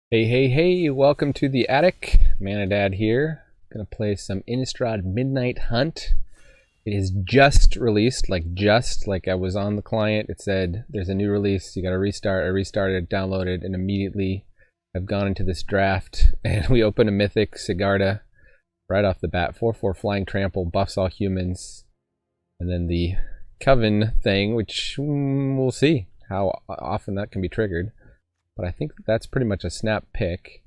Hey, welcome to the attic. Manadad here. Gonna play some Innistrad Midnight Hunt. It is just released, like I was on the client. It said there's a new release, you gotta restart. I restarted, downloaded, and immediately I've gone into this draft and we open a mythic Sigarda right off the bat. 4/4 flying trample, buffs all humans. And then the Coven thing, which we'll see how often that can be triggered. But I think that's pretty much a snap pick.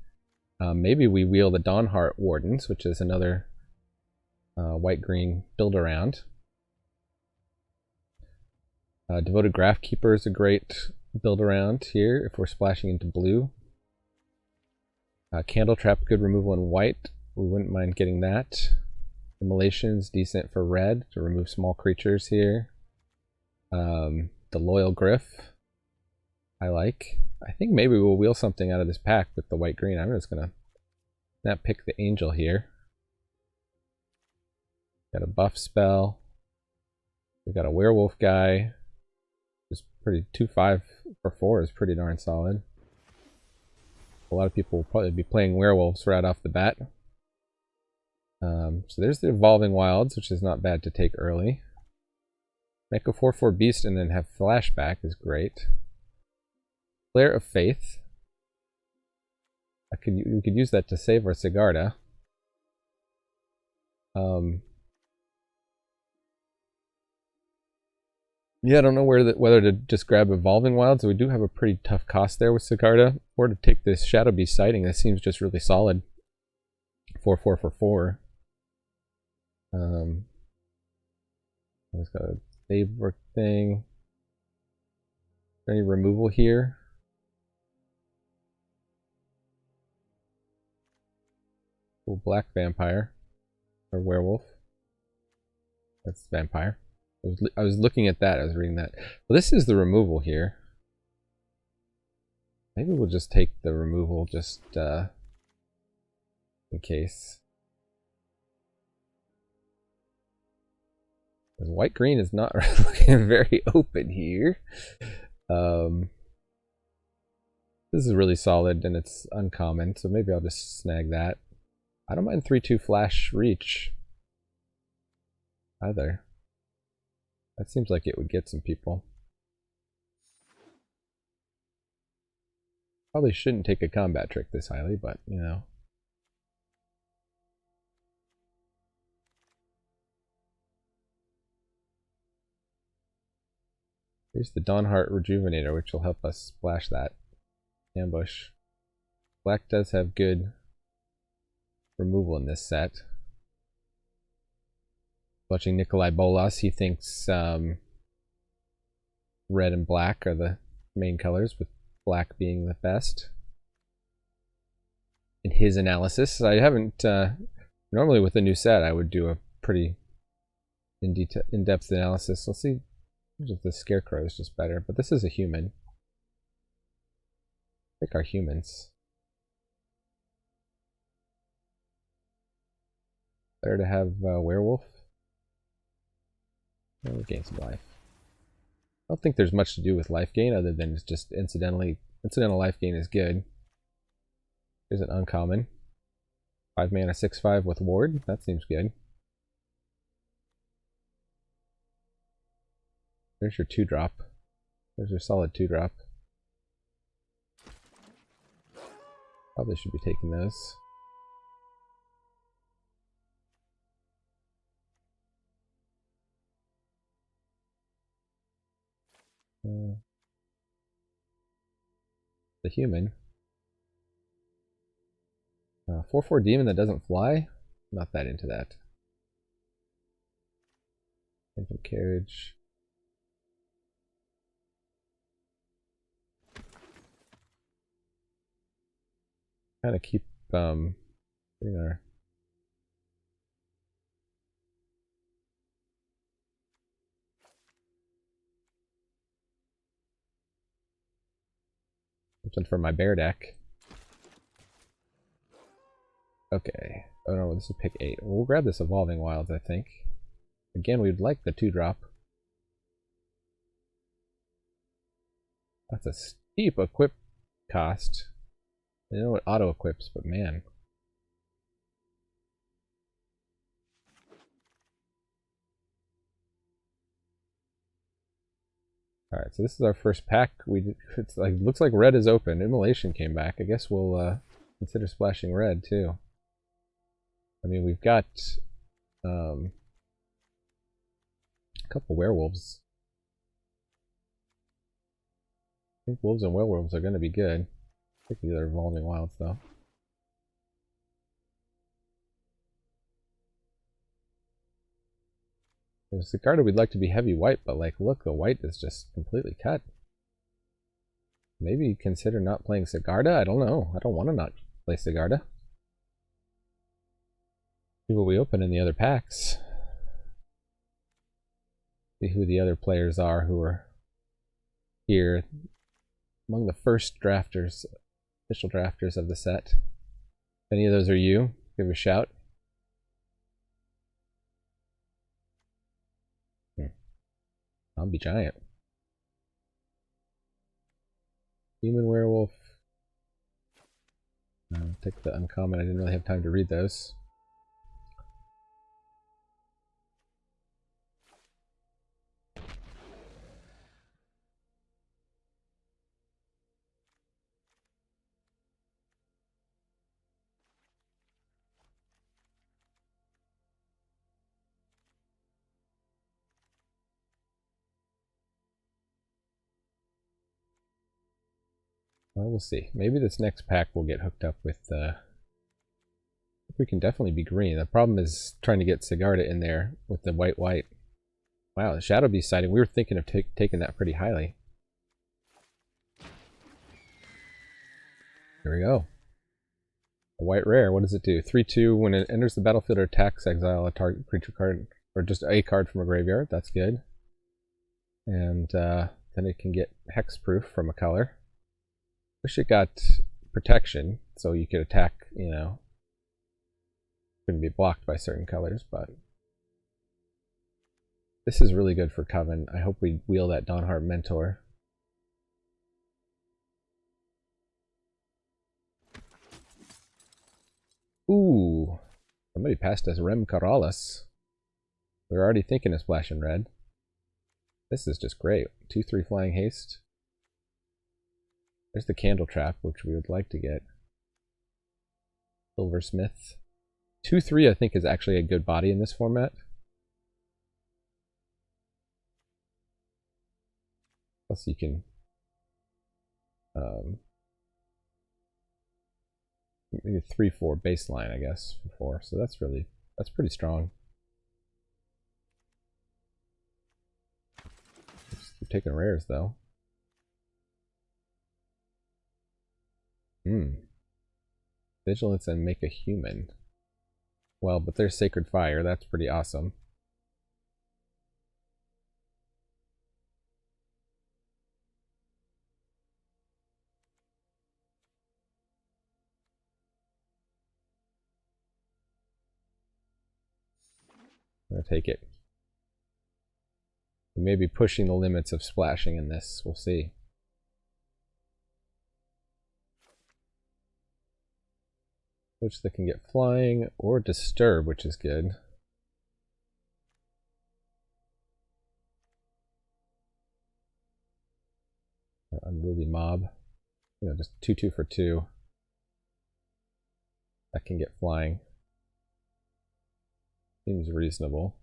Maybe we wheel the Dawnheart Wardens, which is another white-green build-around. Devoted Graphkeeper is a great build-around here if we're splashing into blue. Candle Trap, good removal in white. We wouldn't mind getting that. Immolation's decent for red to remove small creatures here. The Loyal Gryph, I like. I think maybe we'll wheel something out of this pack with the white-green. I'm just going to snap pick the Angel here. Got a buff spell. We got a werewolf guy. It's pretty 2/5 for 4 is pretty darn solid. A lot of people will probably be playing werewolves right off the bat. So there's the Evolving Wilds, which is not bad to take early. Make a 4/4 beast and then have flashback is great. Flare of Faith. We could use that to save our Sigarda. Yeah, I don't know whether to just grab Evolving Wilds. We do have a pretty tough cost there with Sigarda, or to take this Shadow Beast Sighting. That seems just really solid. 4/4 for 4. It's got a save work thing. Is there any removal here? Black Vampire or Werewolf. That's Vampire. I was looking at that. I was reading that. Well, this is the removal here. Maybe we'll just take the removal just in case. Because white green is not looking very open here. This is really solid and it's uncommon, so maybe I'll just snag that. I don't mind 3/2 flash reach either. That seems like it would get some people. Probably shouldn't take a combat trick this highly, but you know. Here's the Dawnheart Rejuvenator, which will help us splash that ambush. Black does have good removal in this set. Watching Nikolai Bolas, he thinks red and black are the main colors, with black being the best in his analysis. I haven't normally with a new set I would do a pretty in-depth analysis. We'll see if the Scarecrow is just better, but this is a human. Pick our humans. Better to have werewolf. We'll gain some life. I don't think there's much to do with life gain other than it's just incidental life gain is good. Here's an uncommon. 5 mana 6/5 with ward. That seems good. There's your 2-drop. There's your solid 2-drop. Probably should be taking those. The human. 4/4 demon that doesn't fly? Not that into that. Phantom Carriage. Kind of keep putting our something for my bear deck. Okay. Oh no, this is pick 8. We'll grab this Evolving Wilds, I think. Again, we'd like the 2-drop. That's a steep equip cost. I know it auto equips, but man. Alright, so this is our first pack. It's like looks like red is open. Immolation came back. I guess we'll consider splashing red too. I mean, we've got a couple werewolves. I think wolves and werewolves are going to be good. Particularly their evolving wilds, though. There's Sigarda we'd like to be heavy white, but like, look, the white is just completely cut. Maybe consider not playing Sigarda? I don't know. I don't want to not play Sigarda. See what we open in the other packs. See who the other players are who are here. Among the first drafters, official drafters of the set. If any of those are you, give a shout. Zombie Giant. Human Werewolf. Take the uncommon. I didn't really have time to read those. Well, we'll see. Maybe this next pack will get hooked up with we can definitely be green. The problem is trying to get Sigarda in there with the white. Wow, the Shadow Beast sighting. We were thinking of taking that pretty highly. Here we go. A white rare. What does it do? 3/2. When it enters the battlefield or attacks, exile a target creature card, or just a card from a graveyard. That's good. And then it can get hexproof from a color. Wish it got protection, so you could attack, you know, couldn't be blocked by certain colors, but this is really good for Coven. I hope we wheel that Dawnheart Mentor. Ooh, somebody passed us Rem Karalis. We were already thinking of splashing red. This is just great. 2/3 flying haste. There's the Candle Trap, which we would like to get. Silversmith. 2/3 I think is actually a good body in this format. Plus you can maybe 3/4 baseline, I guess, for 4. So that's pretty strong. Just keep taking rares though. Vigilance and make a human. Well, but there's Sacred Fire. That's pretty awesome. I'm gonna take it. We may be pushing the limits of splashing in this. We'll see. Which they can get flying or disturb, which is good. Unruly Mob. You know, just 2/2 for 2. That can get flying. Seems reasonable.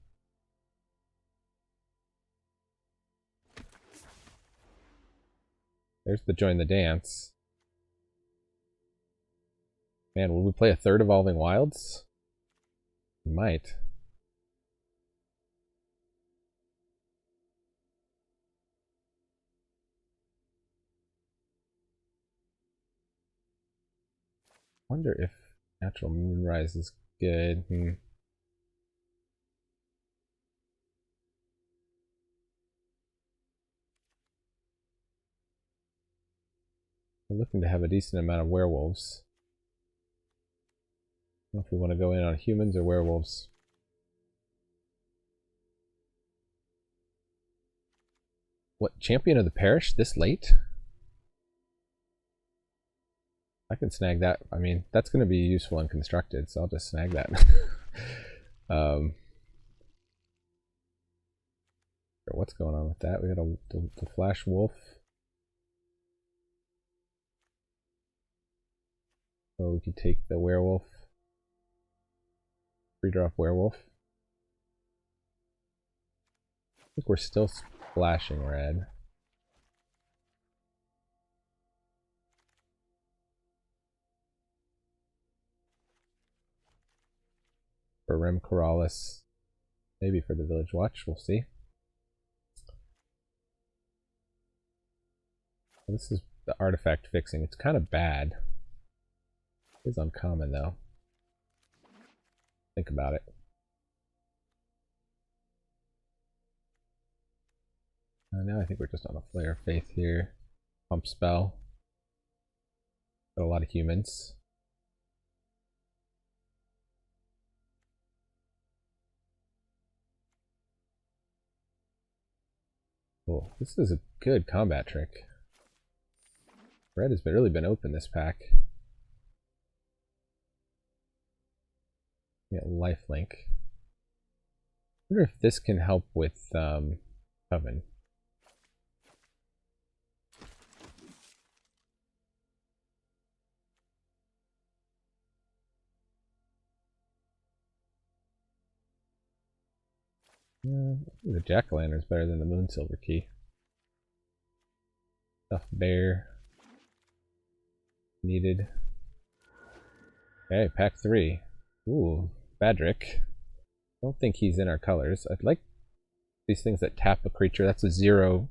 There's the Join the Dance. Man, will we play a third Evolving Wilds? We might. Wonder if Natural Moonrise is good. I'm looking to have a decent amount of werewolves. I don't know if we want to go in on humans or werewolves. What, Champion of the Parish this late? I can snag that. I mean, that's going to be useful and constructed, so I'll just snag that. What's going on with that? We got the Flash Wolf. So we can take the Werewolf. 3-drop Werewolf. I think we're still splashing red. For Rem Corrales. Maybe for the Village Watch, we'll see. This is the artifact fixing. It's kind of bad. It is uncommon though. Think about it. Now I think we're just on a Flare of Faith here. Pump spell. Got a lot of humans. Cool. This is a good combat trick. Red has really been open this pack. We got lifelink. I wonder if this can help with Coven. The Jack-o'-lantern is better than the Moonsilver Key. Stuffed Bear. Needed. Okay, pack 3. Ooh, Badrick. Don't think he's in our colors. I'd like these things that tap a creature. That's a 0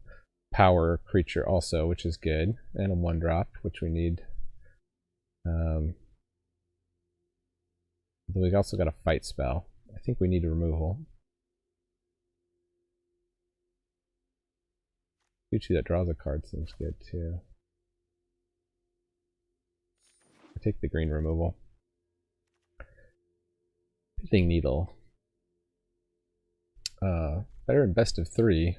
power creature also, which is good. And a 1-drop, which we need. We also got a fight spell. I think we need a removal. Gucci that draws a card seems good too. I take the green removal. Pithing Needle. Better in best of 3.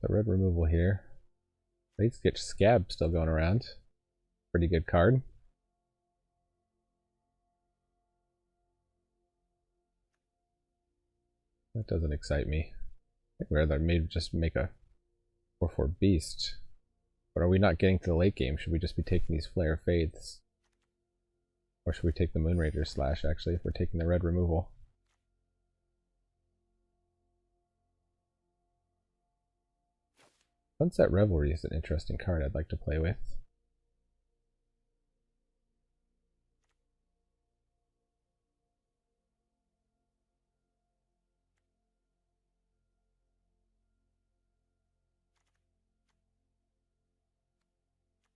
The red removal here. Let's get Scab still going around. Pretty good card. That doesn't excite me. I think we'd rather maybe just make a 4/4 beast. But are we not getting to the late game? Should we just be taking these Flare Faiths? Or should we take the Moonrager Slash actually if we're taking the red removal? Sunset Revelry is an interesting card I'd like to play with.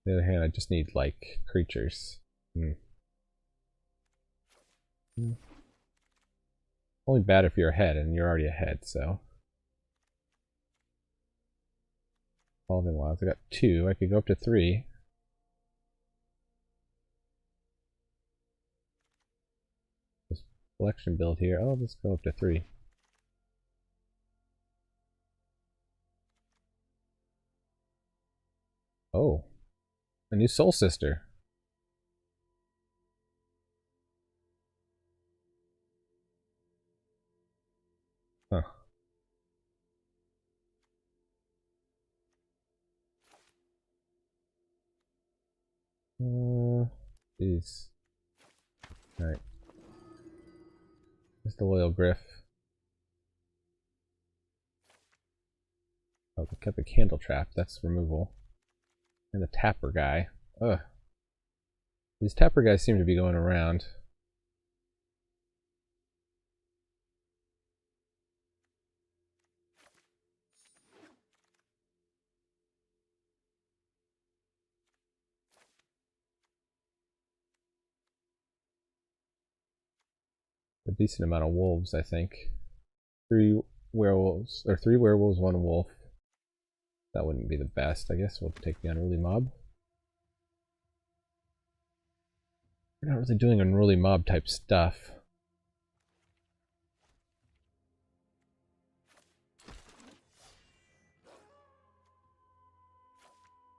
On the other hand, I just need like creatures. Only bad if you're ahead, and you're already ahead, so. Evolving Wilds. I got 2. I could go up to 3. This collection build here. Oh, let's go up to 3. Oh, a new Soul Sister. Huh. Jeez. Alright. There's the Loyal Griff. Oh, we got the Candle Trap. That's removal. And the Tapper guy. Ugh. These Tapper guys seem to be going around. a decent amount of wolves, I think. 3 werewolves, or 3 werewolves, 1 wolf. That wouldn't be the best. I guess we'll take the unruly mob. We're not really doing unruly mob type stuff.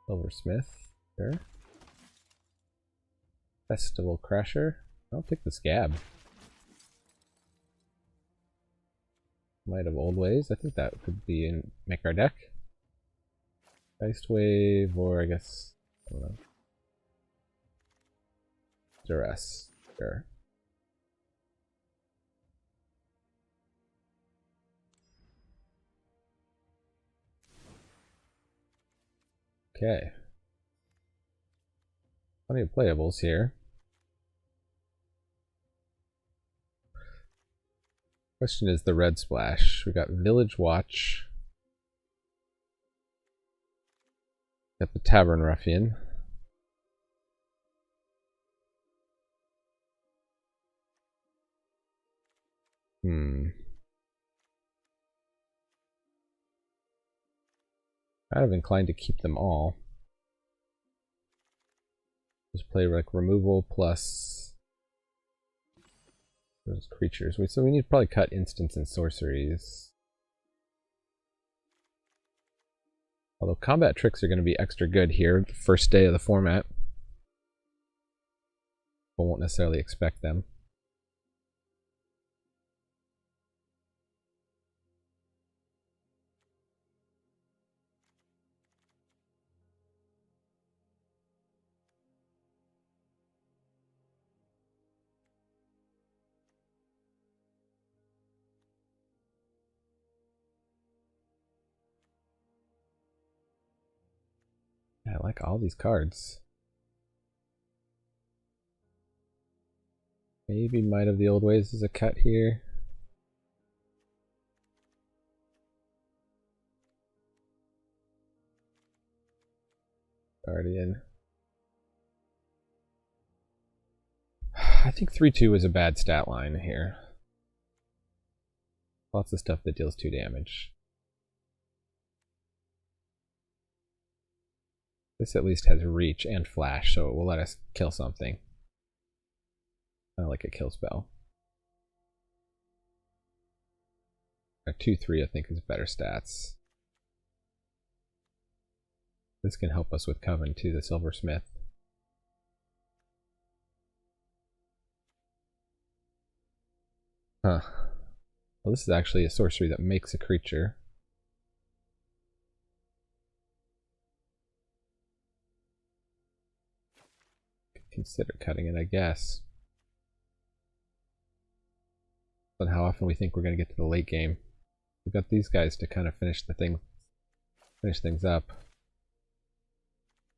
Silversmith, sure. Festival Crusher. I'll take the Scab. Might of Old Ways. I think that could be in make our deck. Geist Wave, or I guess I don't know. Duress, sure. Okay. Plenty of playables here. Question is the red splash. We got Village Watch. Got the Tavern Ruffian. Kind of inclined to keep them all. Just play like removal plus those creatures. So we need to probably cut instants and sorceries. Although combat tricks are going to be extra good here, the first day of the format. We won't necessarily expect them. Yeah, I like all these cards. Maybe Might of the Old Ways is a cut here. Guardian. I think 3/2 is a bad stat line here. Lots of stuff that deals 2 damage. This at least has reach and flash, so it will let us kill something. Kind of like a kill spell. A 2/3 I think is better stats. This can help us with Coven too, the Silversmith. Huh. Well, this is actually a sorcery that makes a creature. Consider cutting it, I guess. But how often we think we're going to get to the late game. We've got these guys to kind of finish things up.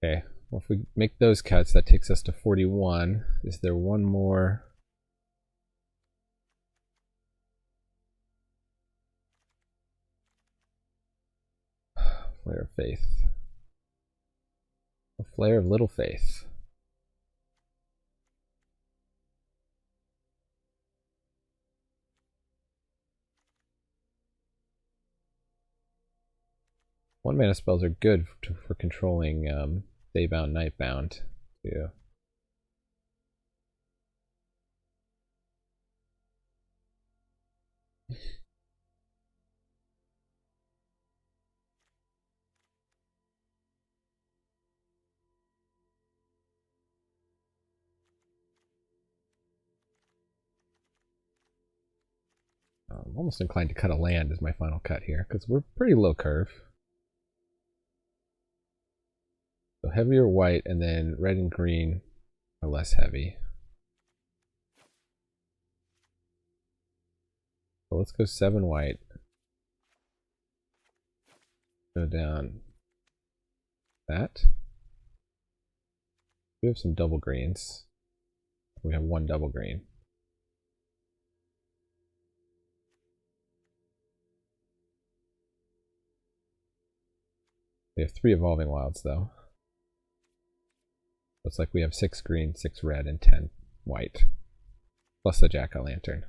Okay, well if we make those cuts, that takes us to 41. Is there one more? Flare of Faith. A Flare of Little Faith. One mana spells are good for controlling Daybound, Nightbound too. I'm almost inclined to cut a land as my final cut here, because we're pretty low curve. So heavier white, and then red and green are less heavy. So let's go 7 white. Go down that. We have some double greens. We have 1 double green. We have 3 evolving wilds though. Looks like we have 6 green, 6 red, and 10 white. Plus the jack-o'-lantern.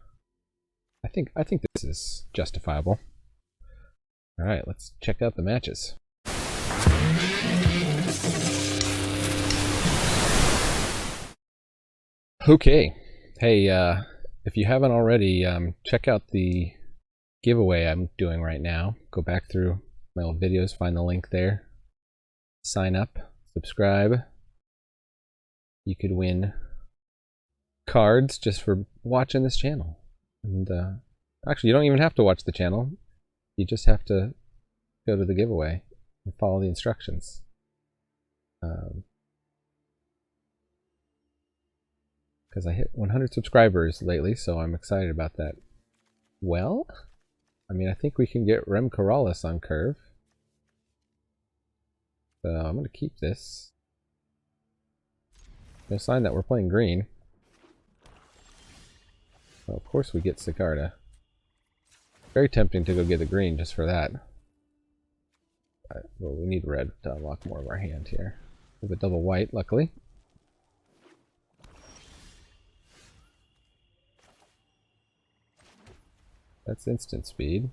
I think this is justifiable. All right, let's check out the matches. Okay. Hey, if you haven't already, check out the giveaway I'm doing right now. Go back through my old videos, find the link there. Sign up, subscribe. You could win cards just for watching this channel. And actually, you don't even have to watch the channel. You just have to go to the giveaway and follow the instructions. Because I hit 100 subscribers lately, so I'm excited about that. Well, I mean, I think we can get Rem Corrales on curve. So I'm going to keep this. No sign that we're playing green. Well, of course we get Sigarda. Very tempting to go get the green just for that. Well, we need red to unlock more of our hand here. We have a double white, luckily. That's instant speed.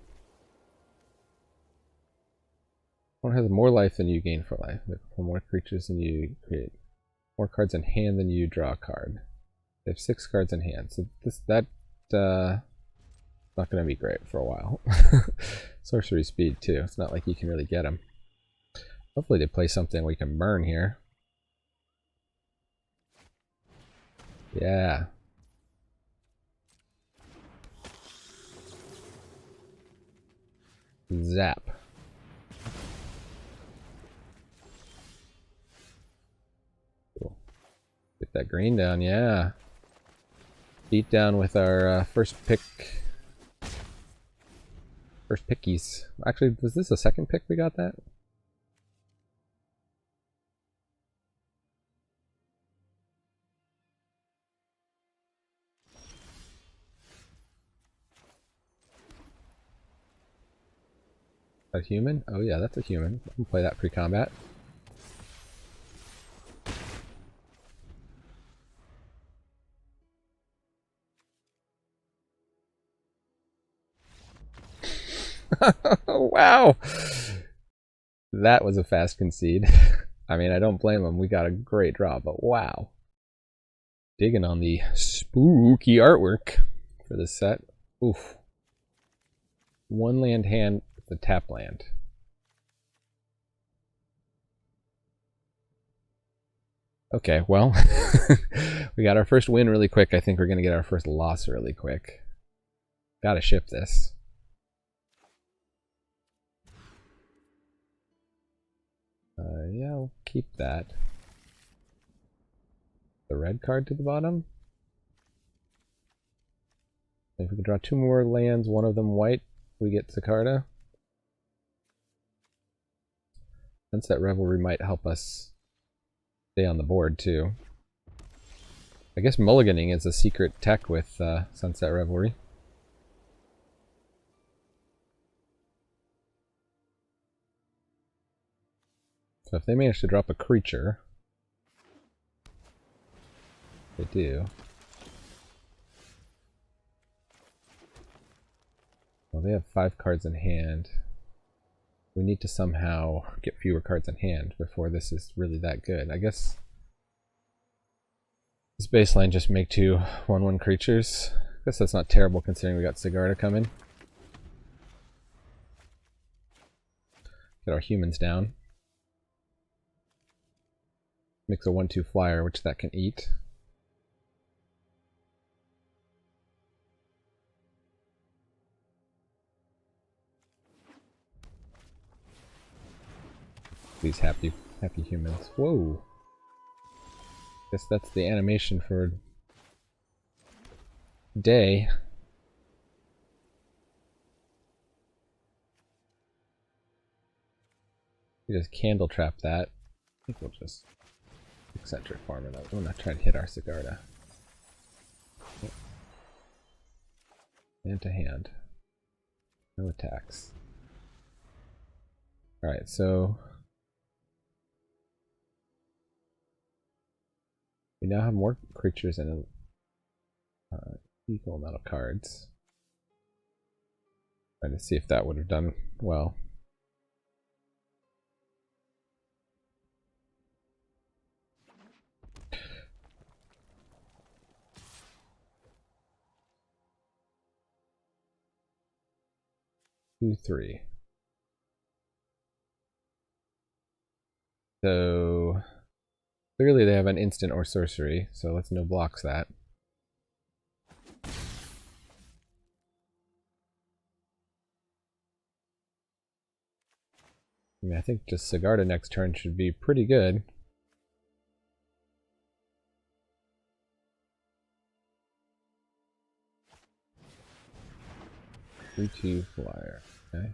One has more life than you gain for life. More creatures than you create. More cards in hand than you draw a card. They have 6 cards in hand. So that's not going to be great for a while. Sorcery speed too. It's not like you can really get them. Hopefully they play something we can burn here. Yeah. Zap. Cool. Get that green down, yeah. Beat down with our first pick. First pickies. Actually, was this a second pick we got that? A human? Oh yeah, that's a human. I can play that pre-combat. Wow! That was a fast concede. I mean, I don't blame him. We got a great draw, but wow. Digging on the spooky artwork for this set. Oof. One land hand, the tap land. Okay, well, we got our first win really quick. I think we're going to get our first loss really quick. Gotta ship this. Yeah, I'll keep that. The red card to the bottom. If we can draw 2 more lands, one of them white, we get Sigarda. Sunset Revelry might help us stay on the board too. I guess mulliganing is a secret tech with Sunset Revelry. So if they manage to drop a creature, they do. Well, they have 5 cards in hand. We need to somehow get fewer cards in hand before this is really that good. I guess this baseline just make 2 1/1 creatures. I guess that's not terrible considering we got Sigarda coming. Get our humans down. Mix a 1/2 flyer, which that can eat. These happy humans. Whoa. Guess that's the animation for day. We just candle trap that. I think we'll just eccentric farm it up. We're not trying to hit our Sigarda. Hand to hand. No attacks. Alright, so we now have more creatures and an equal amount of cards. Trying to see if that would have done well. Two, three. So clearly they have an instant or sorcery, so let's no blocks that. I mean, I think just Sigarda next turn should be pretty good. Three-two flyer. Okay.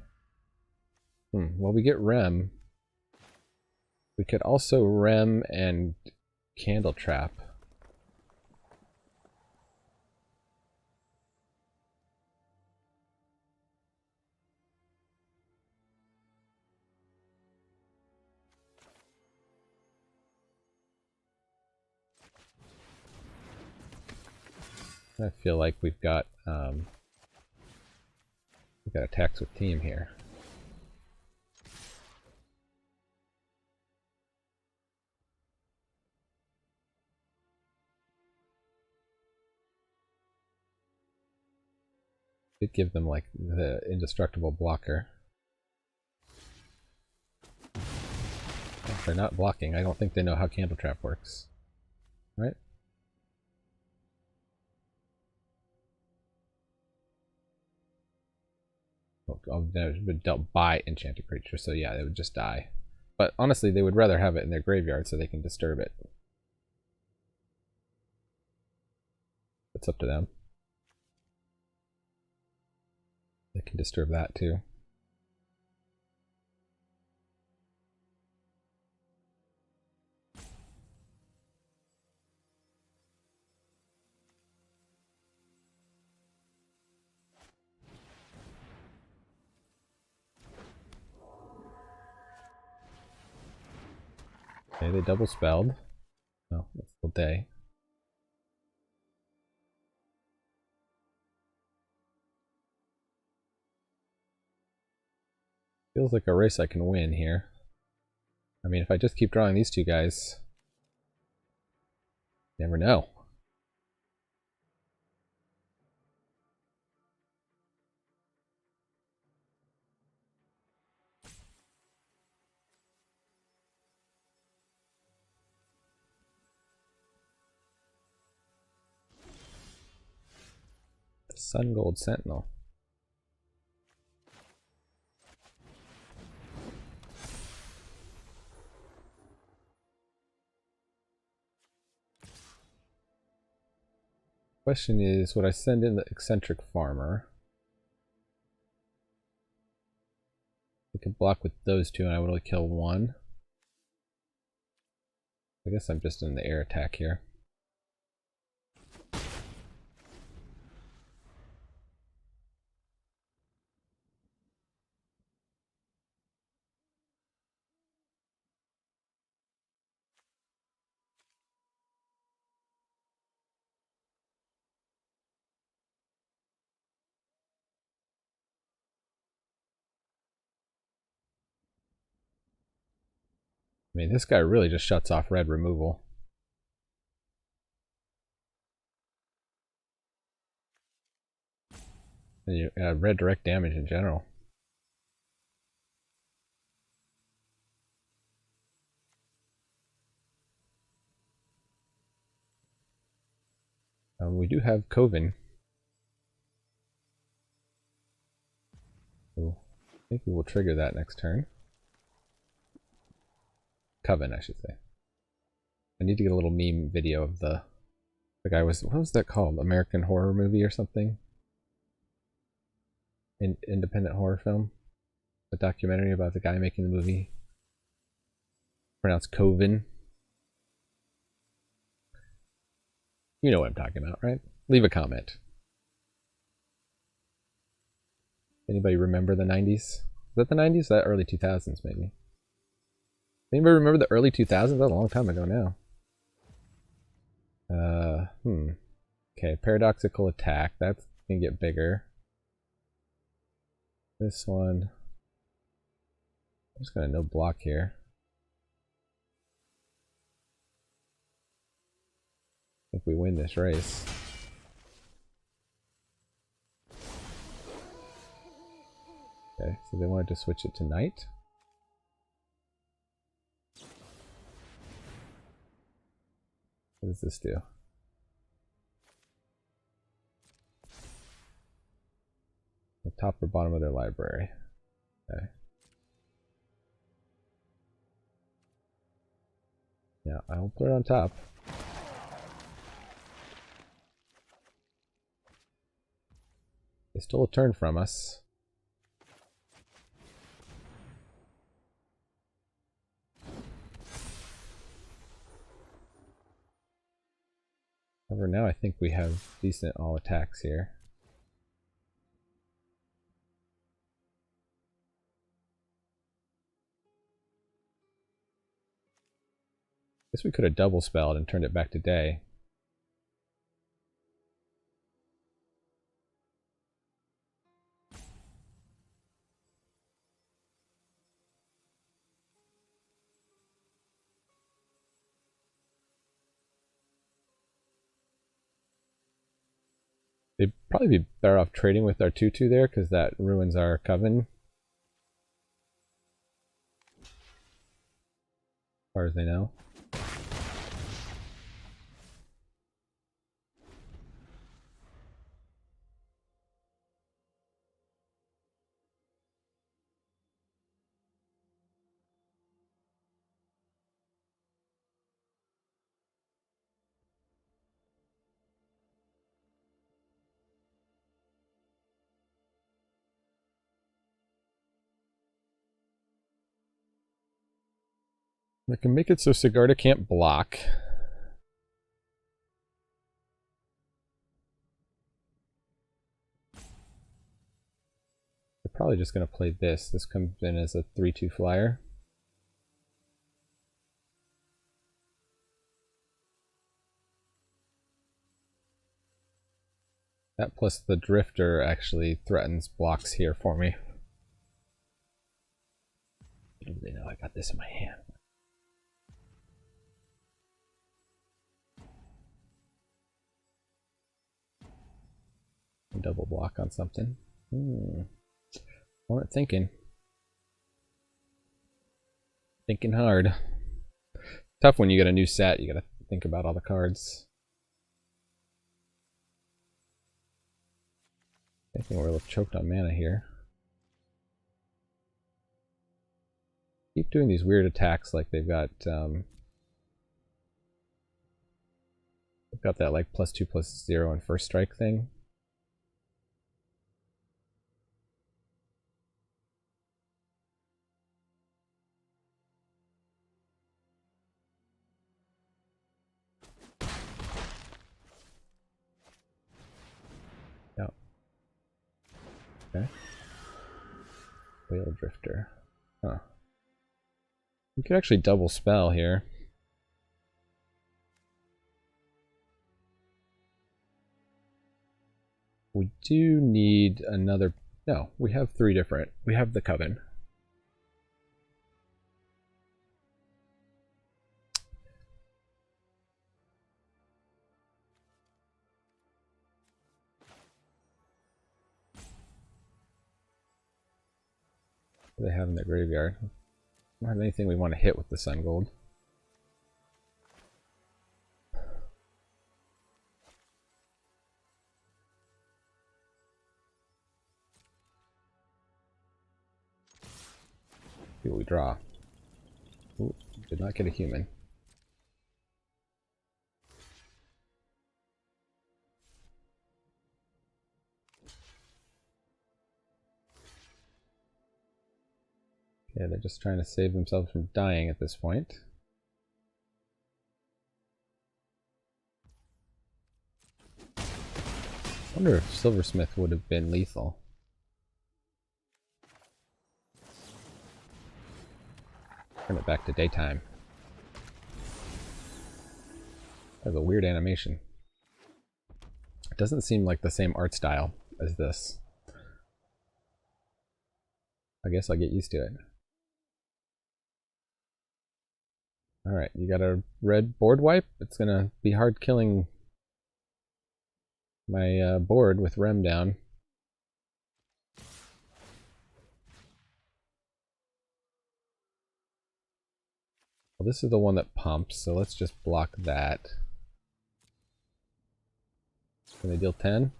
Well, we get Rem. We could also Rem and Candle Trap. I feel like we've got attacks with team here. Could give them like the indestructible blocker. If they're not blocking, I don't think they know how Candle Trap works. Right? Oh, they've been dealt by Enchanted Creature, so yeah, they would just die. But honestly, they would rather have it in their graveyard so they can disturb it. It's up to them. They can disturb that too. Okay, they double spelled. Oh, it's still day. Feels like a race I can win here. I mean, if I just keep drawing these two guys, never know. The Sun Gold Sentinel. Question is, would I send in the Eccentric Farmer? We could block with those two and I would only kill one. I guess I'm just in the air attack here. I mean, this guy really just shuts off red removal. And you red direct damage in general. We do have Coven. So I think we will trigger that next turn. Coven, I should say. I need to get a little meme video of the guy was, what was that called? American Horror Movie or something? Independent horror film? A documentary about the guy making the movie. Pronounced Coven. You know what I'm talking about, right? Leave a comment. Anybody remember the 90s? Is that the 90s? That early 2000s, maybe. Anybody remember the early 2000s? That's a long time ago now. Okay, paradoxical attack. That's gonna get bigger. This one, I'm just gonna no block here. I think we win this race. Okay, so they wanted to switch it to night. What does this do? The top or bottom of their library. Okay. Yeah, I'll put it on top. They stole a turn from us. However, now I think we have decent all attacks here. Guess we could have double spelled and turned it back to day. They'd probably be better off trading with our 2/2 there, because that ruins our coven. As far as they know. I can make it so Sigarda can't block. They're probably just going to play this. This comes in as a 3/2 flyer. That plus the Drifter actually threatens blocks here for me. They know I got this in my hand. Double block on something. Weren't thinking. Thinking hard. Tough when you get a new set, you gotta think about all the cards. I think we're a little choked on mana here. Keep doing these weird attacks like they've got that like +2/+0 and first strike thing. Yeah. Okay. Whale Drifter. Huh. We could actually double spell here. We do need another... No, we have 3 different. We have the Coven. What do they have in their graveyard? We don't have anything we want to hit with the Sun Gold. See what we draw. Ooh, did not get a human. Yeah, they're just trying to save themselves from dying at this point. I wonder if Silversmith would have been lethal. Turn it back to daytime. That has a weird animation. It doesn't seem like the same art style as this. I guess I'll get used to it. Alright, you got a red board wipe? It's gonna be hard killing my board with Rem down. Well, this is the one that pumps, so let's just block that. Can they deal 10?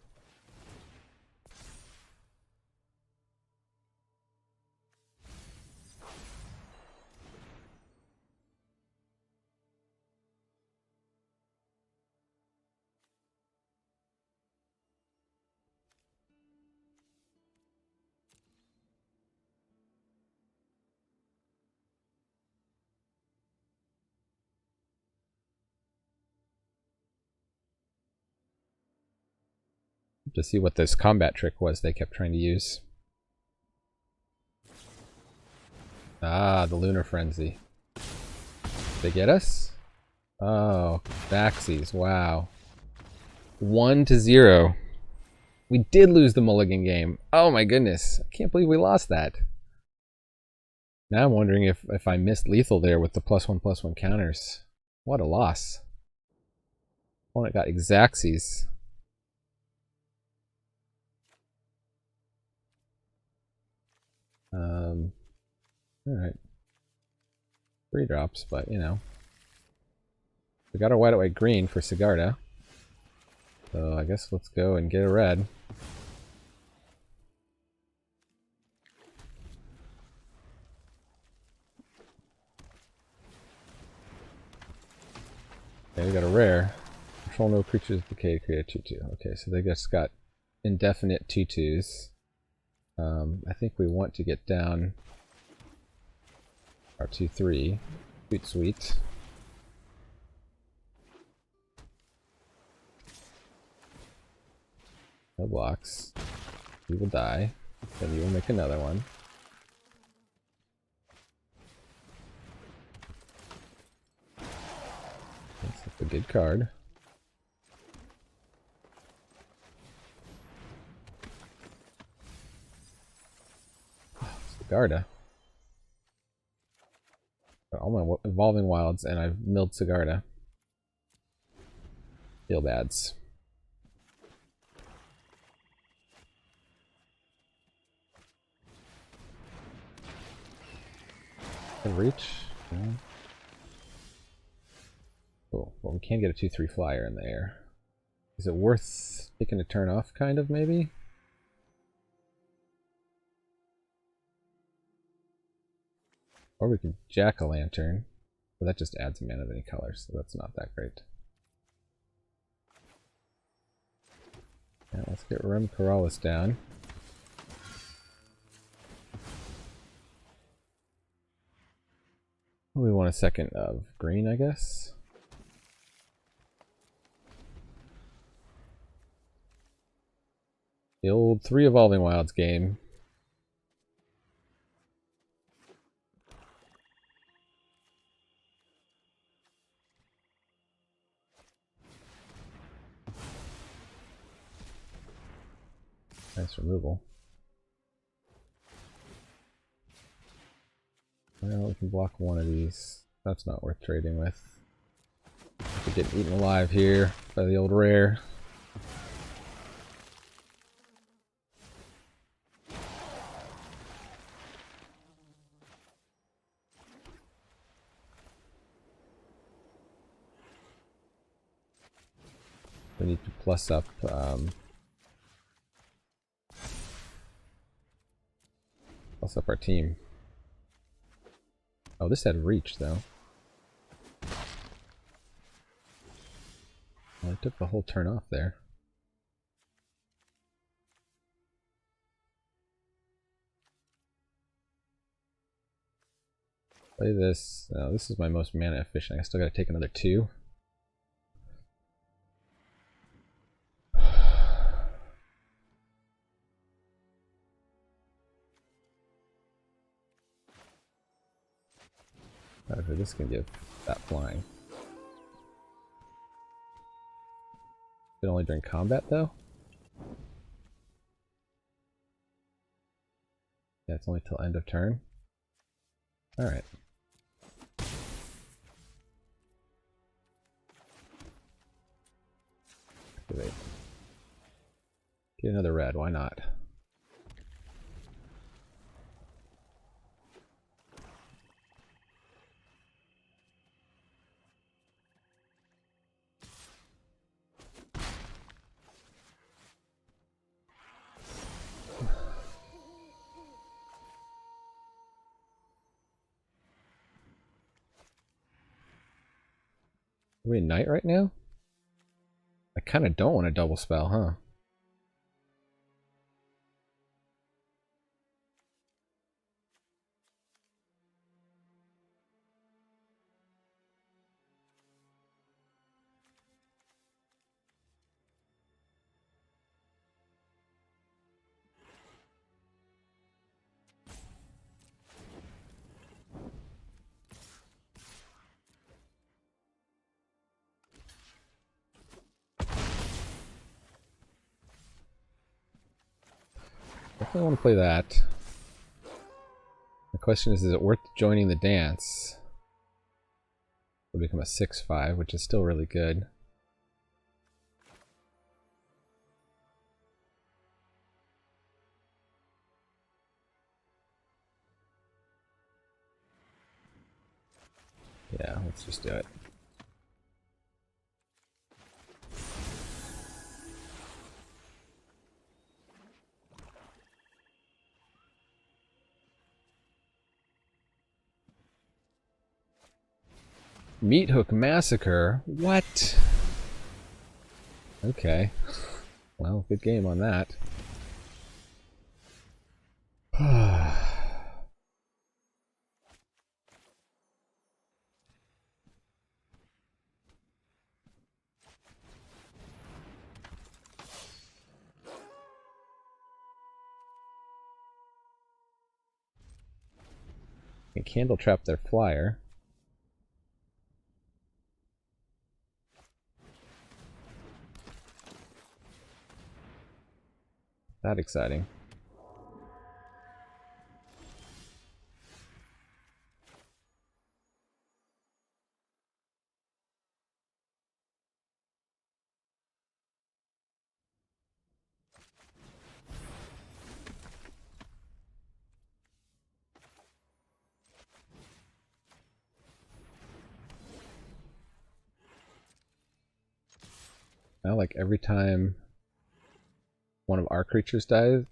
To see what this combat trick was they kept trying to use. Ah, the Lunar Frenzy. Did they get us? Oh, backsies, wow. 1-0. We did lose the mulligan game. Oh my goodness. I can't believe we lost that. Now I'm wondering if I missed lethal there with the +1/+1 counters. What a loss. Opponent got Exactsies. Alright. 3 drops, but you know. We got our white green for Sigarda. So I guess let's go and get a red. Okay, we got a rare. Control no creatures decay, create a 2/2. Okay, so they just got indefinite 2/2s. I think we want to get down our 2/3. Sweet, sweet. No blocks. You will die. Then you will make another one. That's a good card. Sigarda. Got all my evolving wilds, and I've milled Sigarda. Feel bads. Can reach. Yeah. Cool. Well, we can get a 2/3 flyer in the air. Is it worth taking a turn off, kind of, maybe? Or we could Jack-o'-lantern, but that just adds a mana of any color, so that's not that great. Now let's get Rem Corrales down. We want a second of green, I guess. The old 3 Evolving Wilds game. Nice removal. Well, we can block one of these. That's not worth trading with. We're getting eaten alive here by the old rare. We need to plus up our team. Oh, this had reach though. Well, I took the whole turn off there. Play this. Oh, this is my most mana efficient. I still gotta take another 2. Okay, this can give that flying. It only during combat though? Yeah, it's only till end of turn. Alright. Activate. Get another red, why not? Are we in night right now? I kind of don't want a double spell, huh? Definitely want to play that. The question is it worth joining the dance? It'll become a 6/5, which is still really good. Yeah, let's just do it. Meat Hook Massacre? What? Okay. Well, good game on that. Can Candle Trap their flyer. That exciting. Now, like every time one of our creatures dies,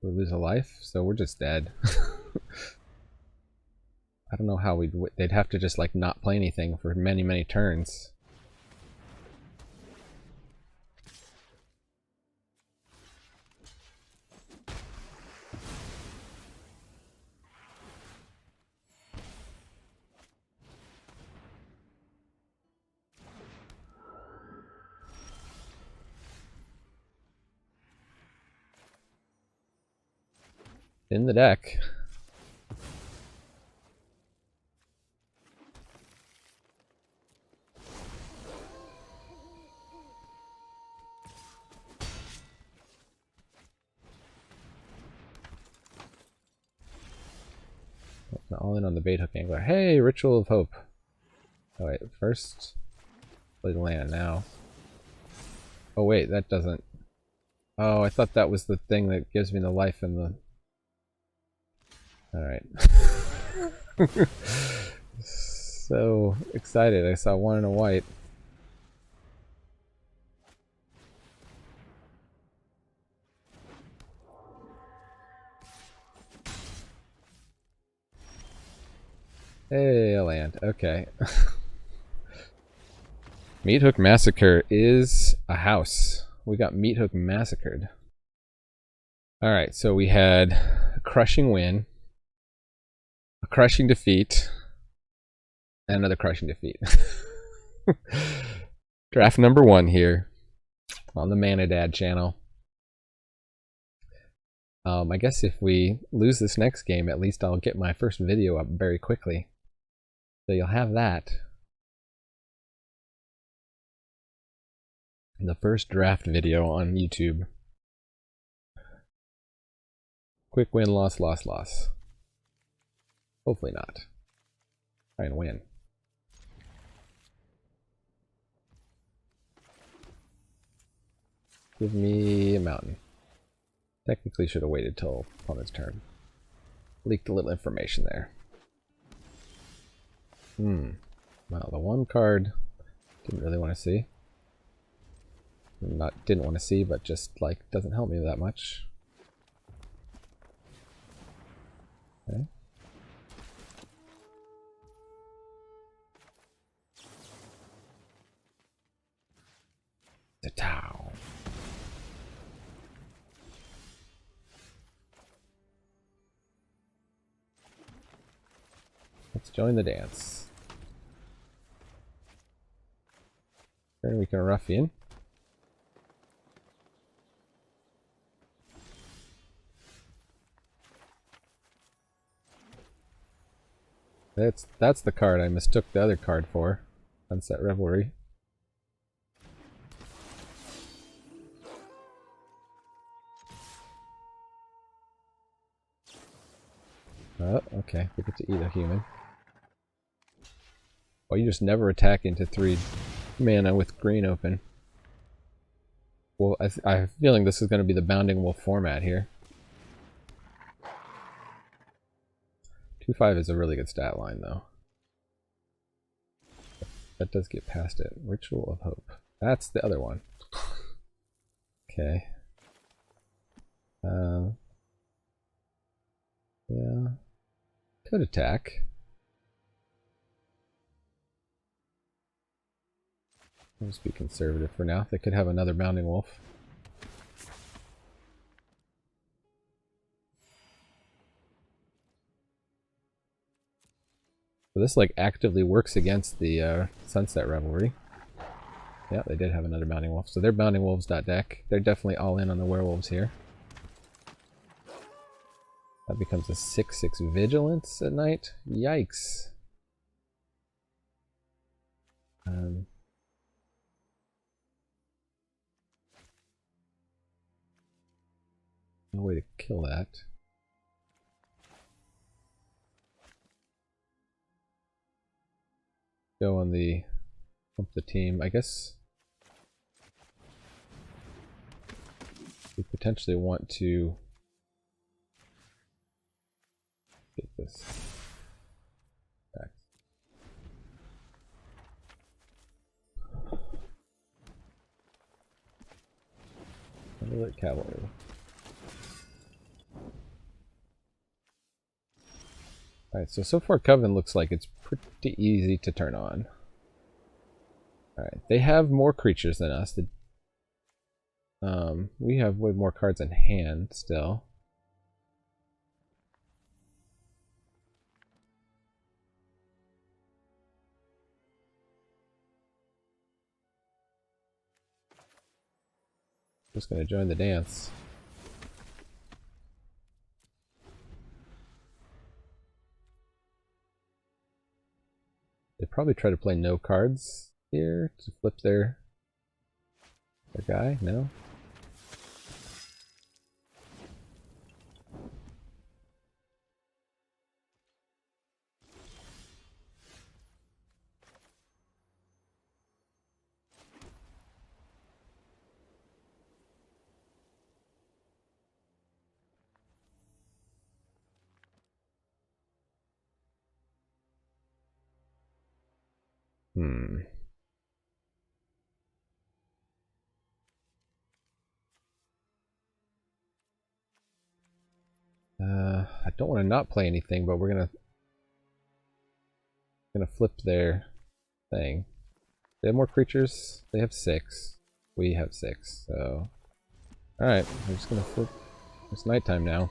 we lose a life, so we're just dead. I don't know how they'd have to just like not play anything for many, many turns. In the deck. All in on the bait hook angler. Hey, Ritual of Hope. Oh wait, first play the land now. Oh wait, that doesn't. Oh, I thought that was the thing that gives me the life and the. Alright. So excited, I saw one in a white. Hey, a land. Okay. Meat Hook Massacre is a house. We got Meat Hook massacred. Alright, so we had a crushing win, a crushing defeat, and another crushing defeat. Draft number 1 here on the Mana Dad channel. I guess if we lose this next game, at least I'll get my first video up very quickly. So you'll have that. The first draft video on YouTube. Quick win, loss, loss, loss. Hopefully not. Try and win. Give me a mountain. Technically should have waited till opponent's turn. Leaked a little information there. Well, the one card didn't really want to see. Didn't want to see, but just like doesn't help me that much. Okay. The Tau. Let's join the dance. Then we can ruffian. That's the card I mistook the other card for. Sunset Revelry. Oh, okay. We get to eat a human. Well, you just never attack into 3 mana with green open. Well, I have a feeling this is going to be the Bounding Wolf format here. 2/5 is a really good stat line, though. That does get past it. Ritual of Hope. That's the other one. Okay. Yeah. Could attack. I'll just be conservative for now. They could have another Bounding Wolf. So this like actively works against the Sunset Revelry. Yeah, they did have another Bounding Wolf. So they're Bounding Wolves.deck. They're definitely all in on the werewolves here. That becomes a 6/6 Vigilance at night. Yikes. No way to kill that. Go on the pump the team. I guess we potentially want to get this back. Underlit Cavalry. Alright, so far Coven looks like it's pretty easy to turn on. Alright, they have more creatures than us. We have way more cards in hand still. Just gonna join the dance. They probably try to play no cards here to flip their guy. No. I don't want to not play anything, but we're gonna flip their thing. They have more creatures. They have 6. We have 6. So, all right, we're just gonna flip. It's nighttime now.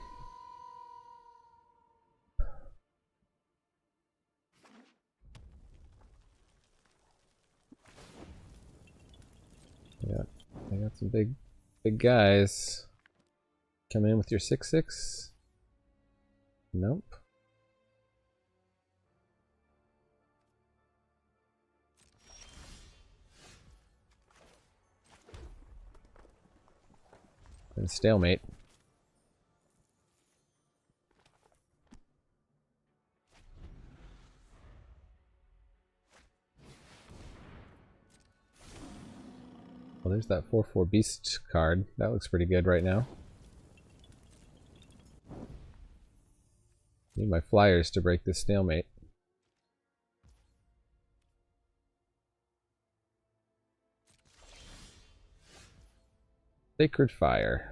Yeah, I got some big guys. Come in with your 6/6. Nope. And stalemate. Well, there's that 4/4 beast card. That looks pretty good right now. Need my flyers to break this stalemate. Sacred Fire.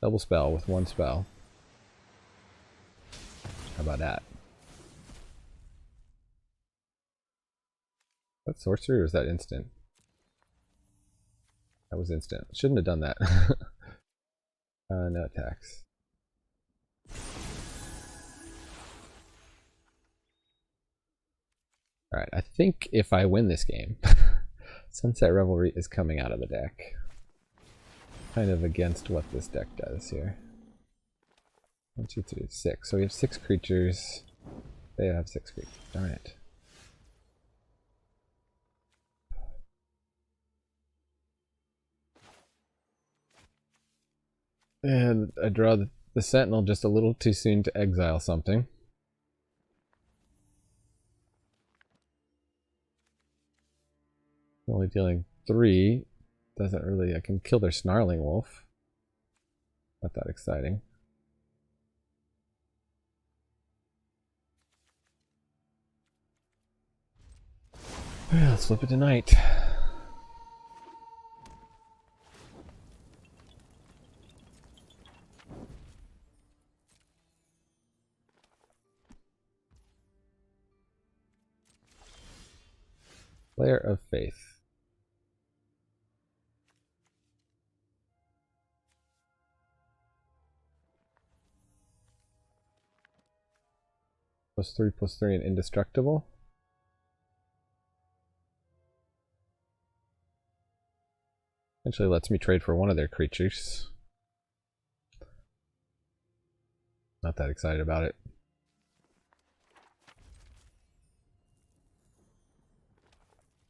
Double spell with one spell. How about that? That sorcery or is that instant? That was instant. Shouldn't have done that. No attacks. Alright, I think if I win this game, Sunset Revelry is coming out of the deck. Kind of against what this deck does here. 1, 2, 3, 6. So we have 6 creatures. They have 6 creatures. Darn it. And I draw the Sentinel just a little too soon to exile something. Only dealing 3. Doesn't really... I can kill their Snarling Wolf. Not that exciting. Yeah, let's flip it to night. Player of Faith. +3/+3 and indestructible. Essentially lets me trade for one of their creatures. Not that excited about it.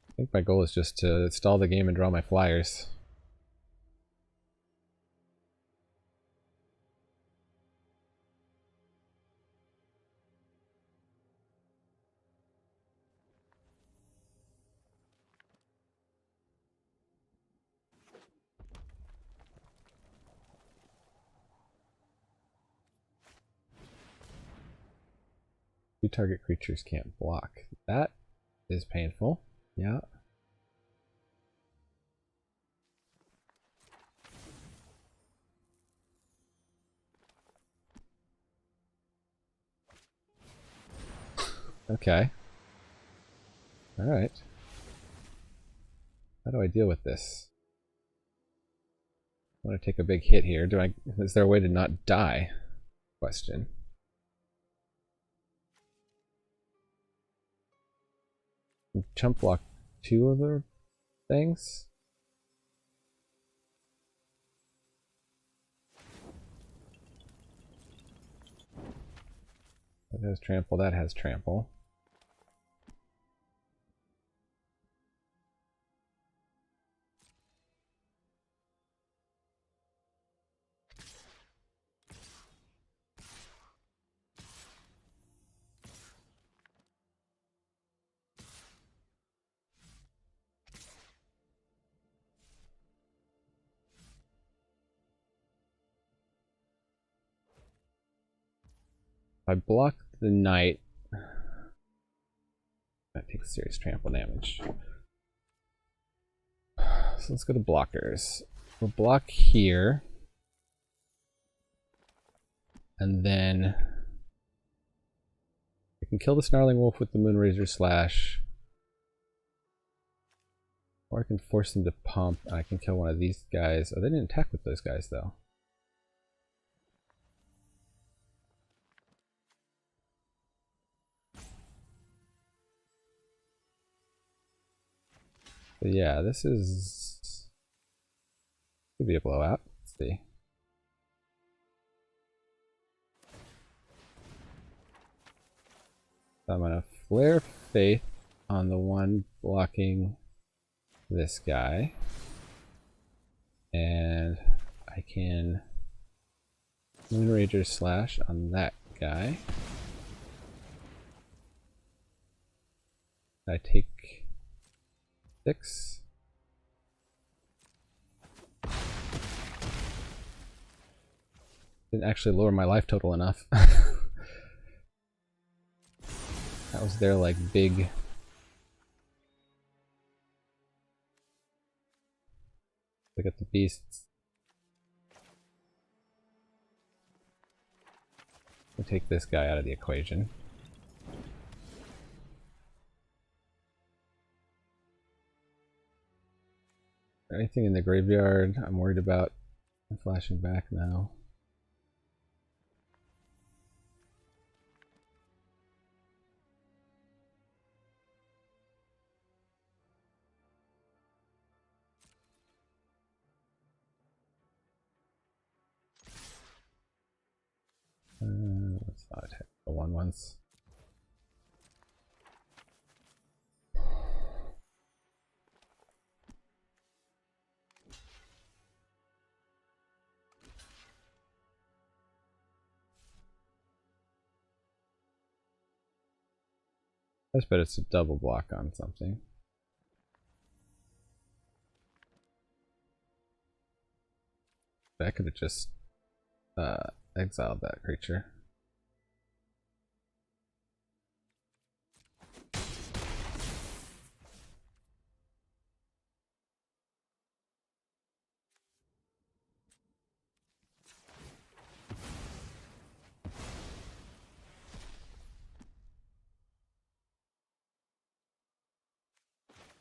I think my goal is just to stall the game and draw my flyers. Two target creatures can't block. That is painful. Yeah. Okay. Alright. How do I deal with this? I want to take a big hit here. Is there a way to not die? Question. Chump block 2 of the things? That has trample, that has trample. If I block the knight, that takes serious trample damage. So let's go to blockers. We'll block here. And then I can kill the Snarling Wolf with the Moonrazor Slash. Or I can force them to pump and I can kill one of these guys. Oh, they didn't attack with those guys though. But yeah, this is Could be a blowout. Let's see. So I'm gonna Flare Faith on the one blocking this guy. And I can Moonrager Slash on that guy. I take 6. Didn't actually lower my life total enough. That was their like big. Look at the beasts. We'll take this guy out of the equation. Anything in the graveyard I'm worried about. I'm flashing back now. Let's not attack the one once. I just bet it's a double block on something. I could have just exiled that creature.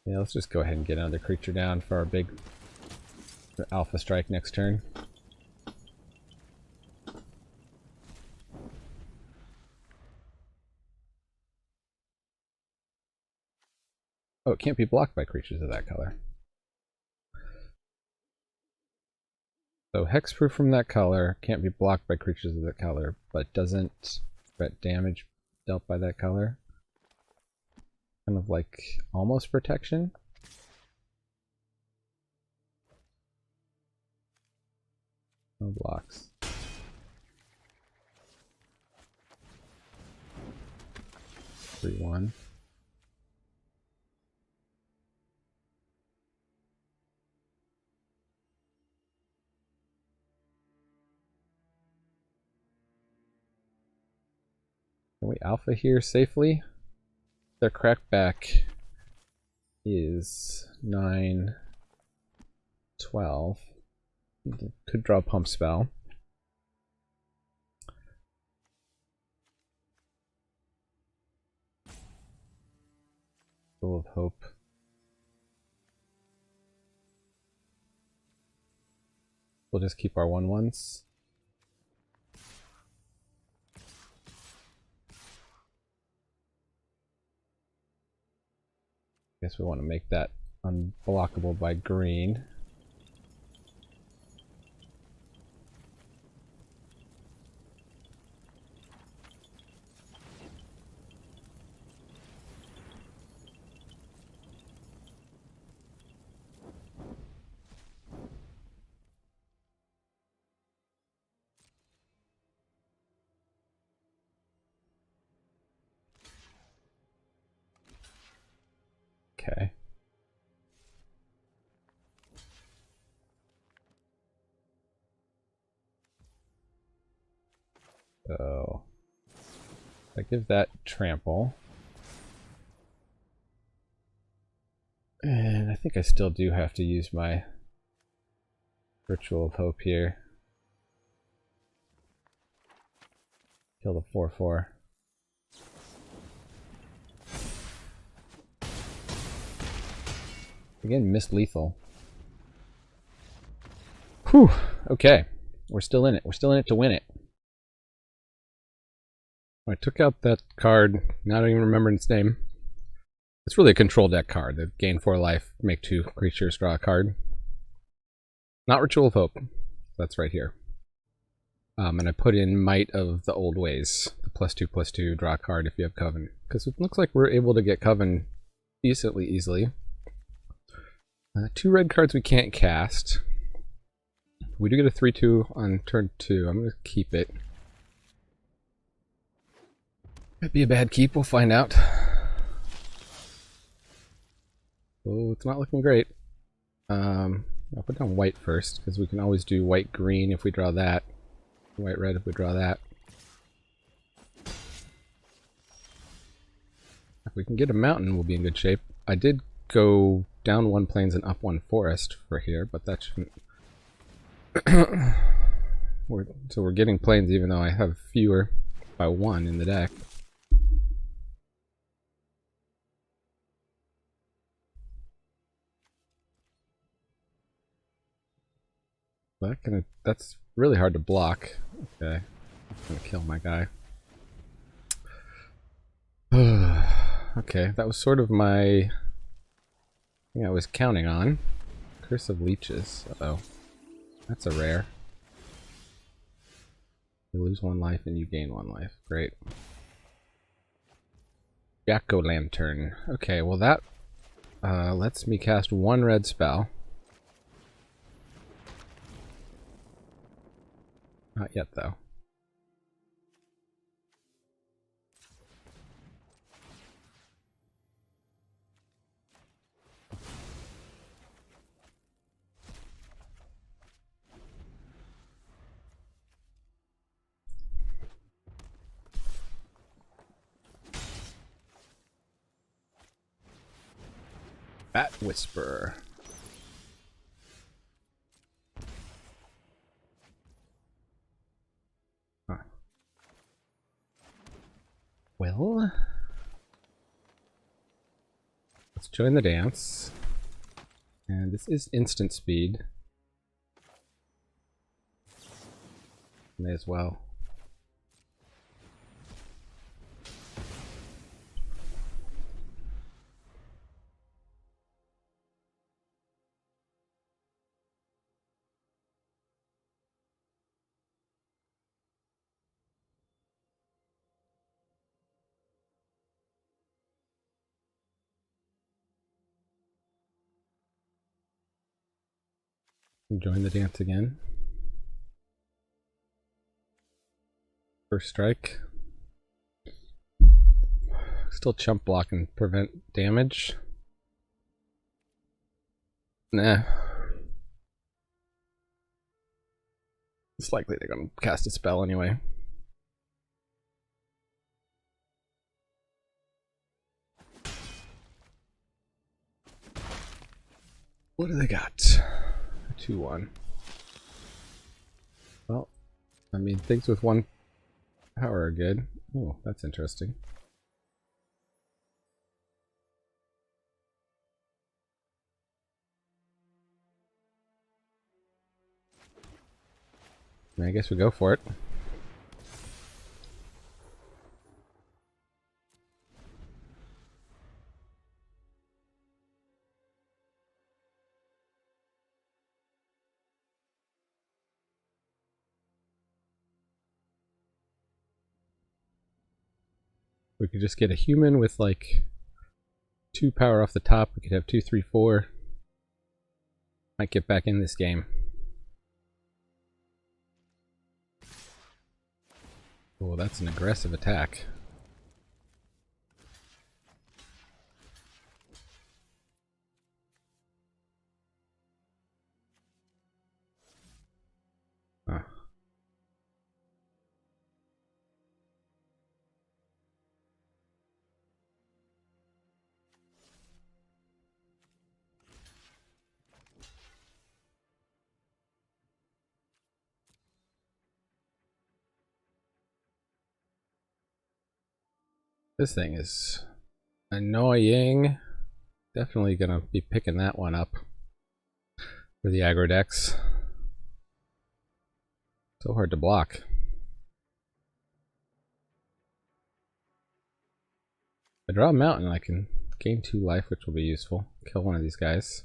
Yeah, let's just go ahead and get another creature down for our big alpha strike next turn. Oh, it can't be blocked by creatures of that color. So hexproof from that color, can't be blocked by creatures of that color, but doesn't threat damage dealt by that color. Kind of like almost protection. No blocks. Three, 1. Can we alpha here safely? Their crackback is 9, 12. Could draw a pump spell. Full of hope. We'll just keep our 1/1s. Guess we want to make that unblockable by green. Okay. So I give that trample. And I think I still do have to use my Ritual of Hope here. Kill the 4/4. Again, miss lethal. Whew. Okay. We're still in it. We're still in it to win it. I took out that card. Now I don't even remember its name. It's really a control deck card. That gain 4 life, make 2 creatures, draw a card. Not Ritual of Hope. That's right here. And I put in Might of the Old Ways, the +2/+2 draw a card if you have Coven, because it looks like we're able to get Coven decently easily. 2 red cards we can't cast. We do get a 3/2 on turn 2. I'm going to keep it. Might be a bad keep, we'll find out. Oh, it's not looking great. I'll put down white first, because we can always do white-green if we draw that. White-red if we draw that. If we can get a mountain, we'll be in good shape. I did go down 1 plains and up 1 forest for here, but that shouldn't... So we're getting plains even though I have fewer by 1 in the deck. That's really hard to block. Okay, I'm gonna kill my guy. Okay, that was sort of my thing I was counting on. Curse of Leeches. Uh-oh. That's a rare. You lose 1 life and you gain 1 life. Great. Jack-o'-lantern. Okay, well that lets me cast 1 red spell. Not yet, though. Bat Whisperer. Huh. Well, let's join the dance. And this is instant speed. May as well. Join the dance again. First strike. Still chump block and prevent damage. Nah. It's likely they're gonna cast a spell anyway. What do they got? 2/1. Well, I mean, things with 1 power are good. Oh, that's interesting. I guess we go for it. We could just get a human with like 2 power off the top. We could have 2, 3, 4. Might get back in this game. Oh, that's an aggressive attack. Huh. This thing is annoying. Definitely gonna be picking that one up for the aggro decks. So hard to block. If I draw a mountain, I can gain 2 life, which will be useful. Kill one of these guys.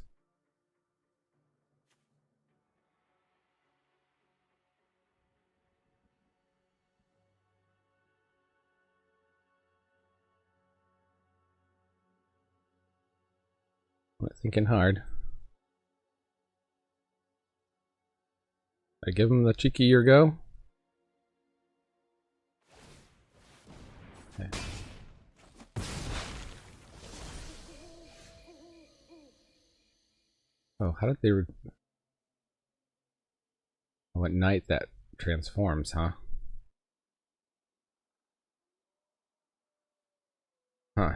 Thinking hard. I give him the cheeky year go. Okay. Oh, how did they... Oh, at night that transforms, huh? Huh.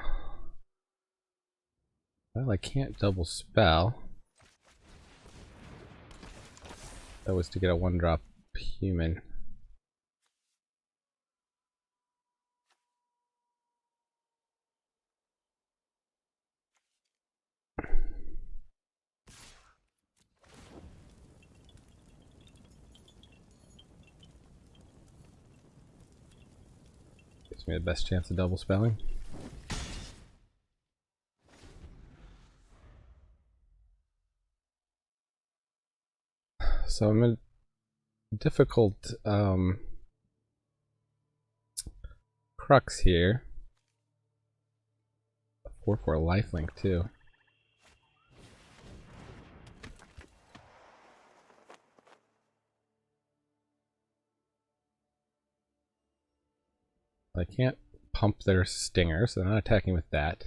Well, I can't double spell. That was to get a 1-drop human. Gives me the best chance of double spelling. So I'm in a difficult crux here. 4/4 lifelink too. I can't pump their stinger, so they're not attacking with that.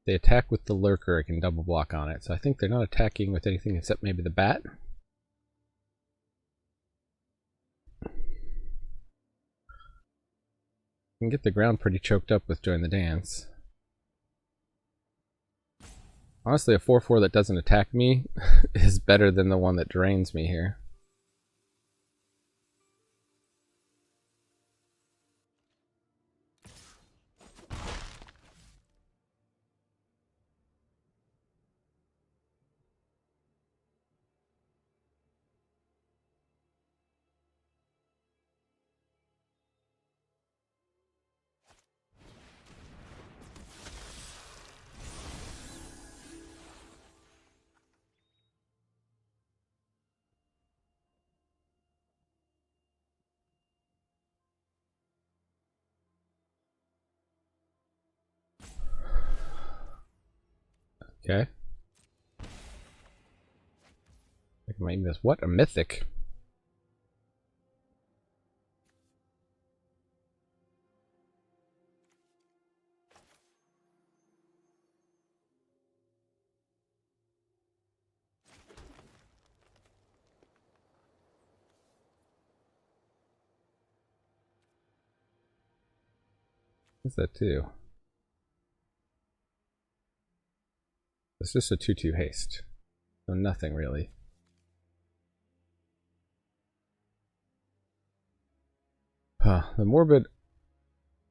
They attack with the lurker, I can double block on it. So I think they're not attacking with anything except maybe the bat. Can get the ground pretty choked up with Join the Dance. Honestly, a 4/4 that doesn't attack me is better than the one that drains me here. Okay. I might miss what? A mythic. What's that too? It's just a 2/2 haste. So nothing really. The morbid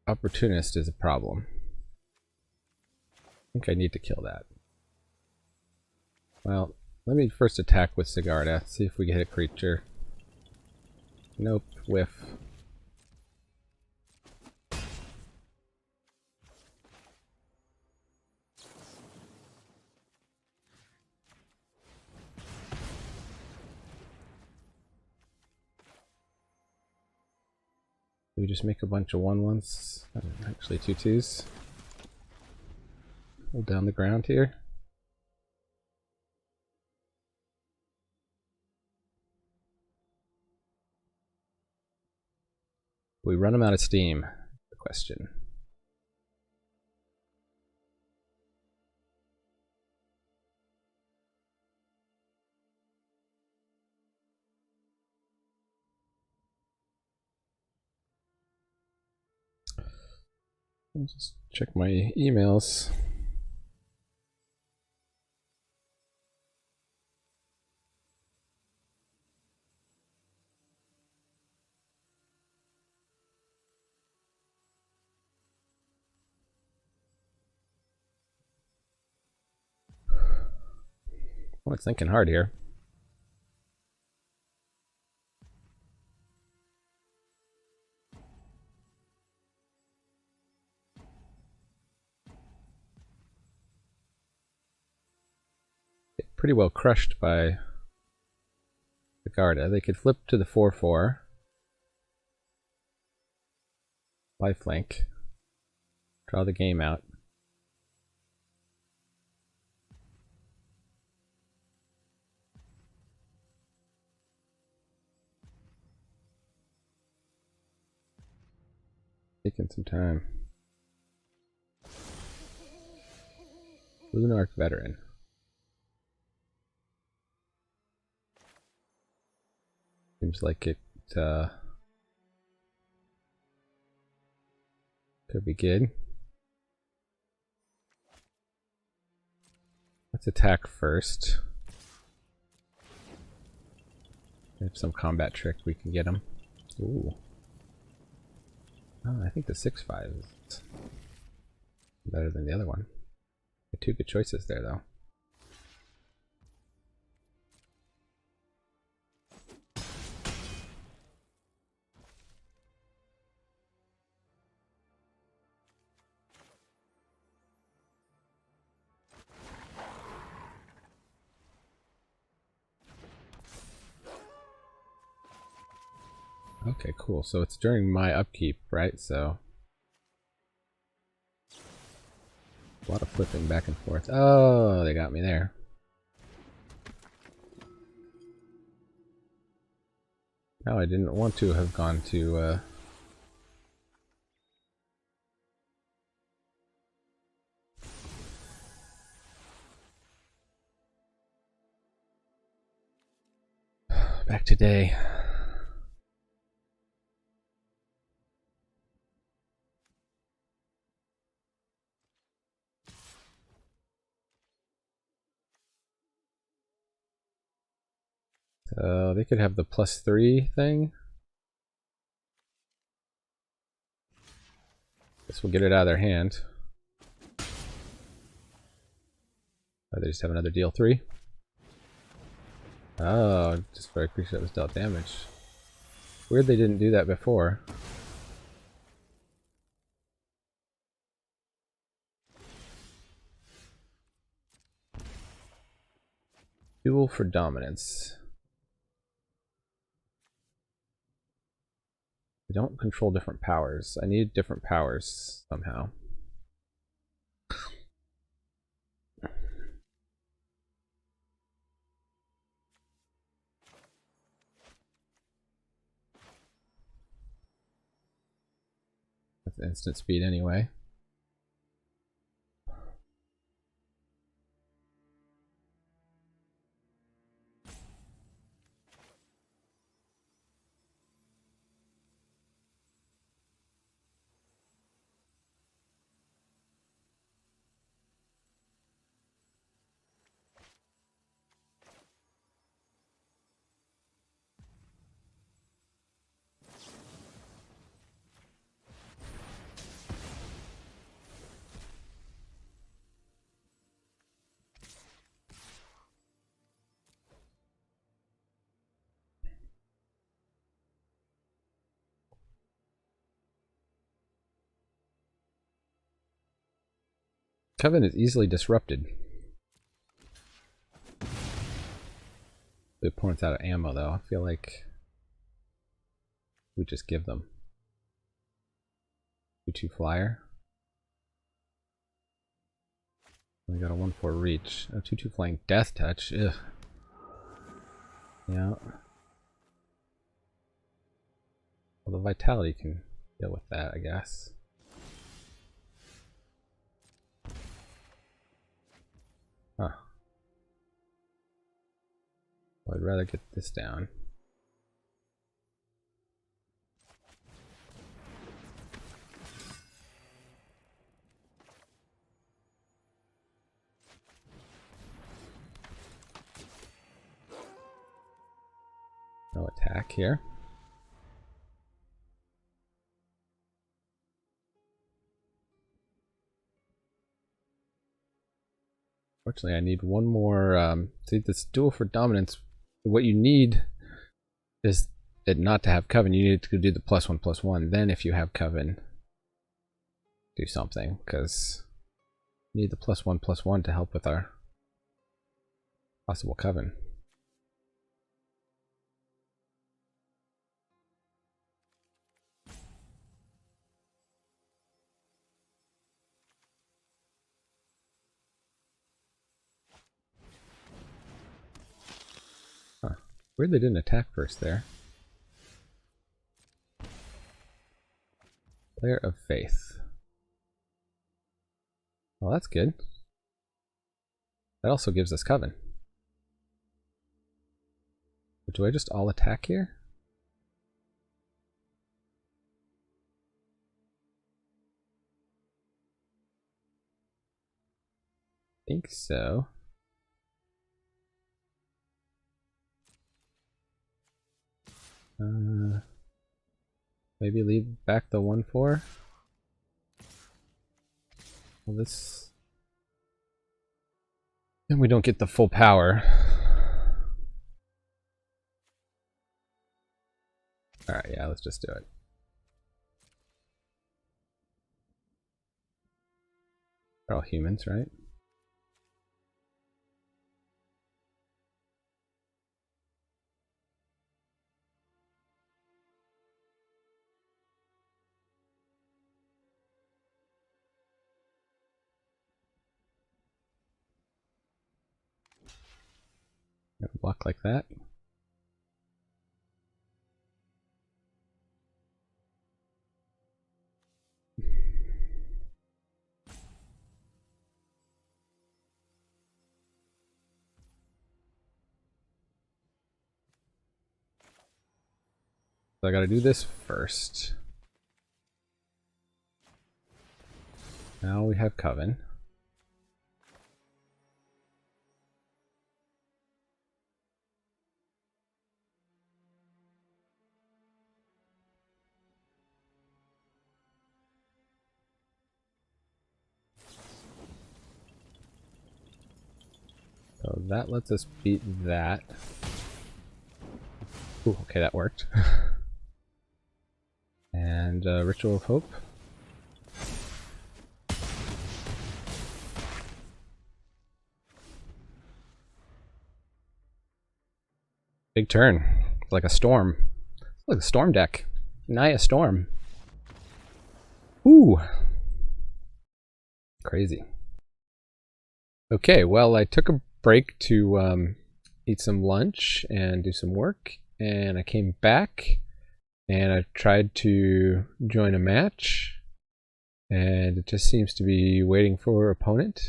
opportunist is a problem. I think I need to kill that. Well, let me first attack with Sigarda, see if we can hit a creature. Nope, whiff. We just make a bunch of 1/1s, actually 2/2s. Hold down the ground here. We run them out of steam. The question. I'll just check my emails. Well, it's thinking hard here. Pretty well crushed by Sigarda. They could flip to the 4/4. Lifelink. Draw the game out. Taking some time. Lunarch Veteran. Seems like it could be good. Let's attack first. If some combat trick, we can get him. Ooh. Oh, I think the 6/5 is better than the other one. Two good choices there, though. Okay, cool. So it's during my upkeep, right? So a lot of flipping back and forth. Oh, they got me there. No, I didn't want to have gone to back today. They could have the +3 thing. Guess we'll get it out of their hand. Oh, they just have another deal 3. Oh, just very creature that was dealt damage. Weird they didn't do that before. Duel for dominance. I don't control different powers. I need different powers somehow. That's instant speed anyway. Coven is easily disrupted. The opponent's out of ammo though. I feel like we just give them 2/2 flyer. We got a 1/4 reach. A 2/2 flying death touch. Ugh. Yeah. Well, the vitality can deal with that, I guess. Huh. Well, I'd rather get this down. No attack here. Fortunately, I need one more. See, this duel for dominance. What you need is it not to have Coven. You need to do the +1/+1. Then, if you have Coven, do something, because you need the +1/+1 to help with our possible Coven. Huh. Weird they didn't attack first there. Player of Faith. Well, that's good. That also gives us Coven. But do I just all attack here? I think so. Maybe leave back the 1/4. Well, this... And we don't get the full power. Alright, yeah, let's just do it. They're all humans, right? Block like that. So I gotta do this first. Now we have Coven. So that lets us beat that. Ooh, okay, that worked. And Ritual of Hope. Big turn. It's like a storm. It's like a storm deck. Naya Storm. Ooh. Crazy. Okay, well, I took a break to eat some lunch and do some work, and I came back and I tried to join a match, and it just seems to be waiting for opponent.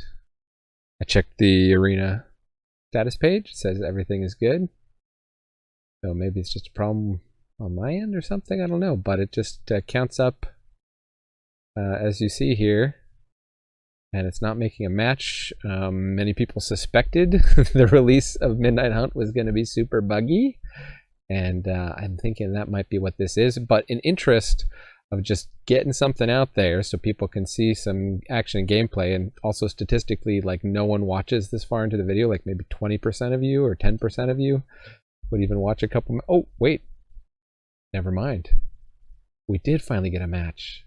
I checked the arena status page. It says everything is good. So maybe it's just a problem on my end or something. I don't know, but it just counts up as you see here. And it's not making a match. Many people suspected the release of Midnight Hunt was going to be super buggy. And I'm thinking that might be what this is. But in interest of just getting something out there so people can see some action and gameplay, and also statistically, like, no one watches this far into the video, like maybe 20% of you or 10% of you would even watch a couple. Oh, wait. Never mind. We did finally get a match.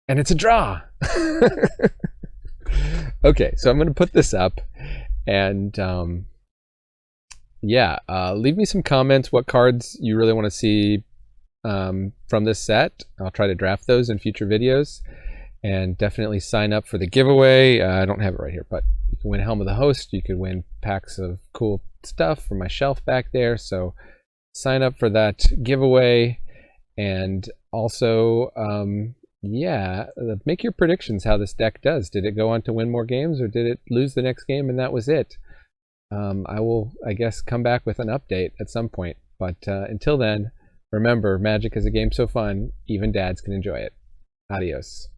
And it's a draw. Okay, so I'm going to put this up, and yeah, leave me some comments what cards you really want to see from this set. I'll try to draft those in future videos, and definitely sign up for the giveaway. I don't have it right here, but you can win Helm of the Host. You can win packs of cool stuff from my shelf back there, so sign up for that giveaway. And also yeah, make your predictions how this deck does. Did it go on to win more games, or did it lose the next game and that was it? I will, I guess, come back with an update at some point. But until then, remember, Magic is a game so fun, even dads can enjoy it. Adios.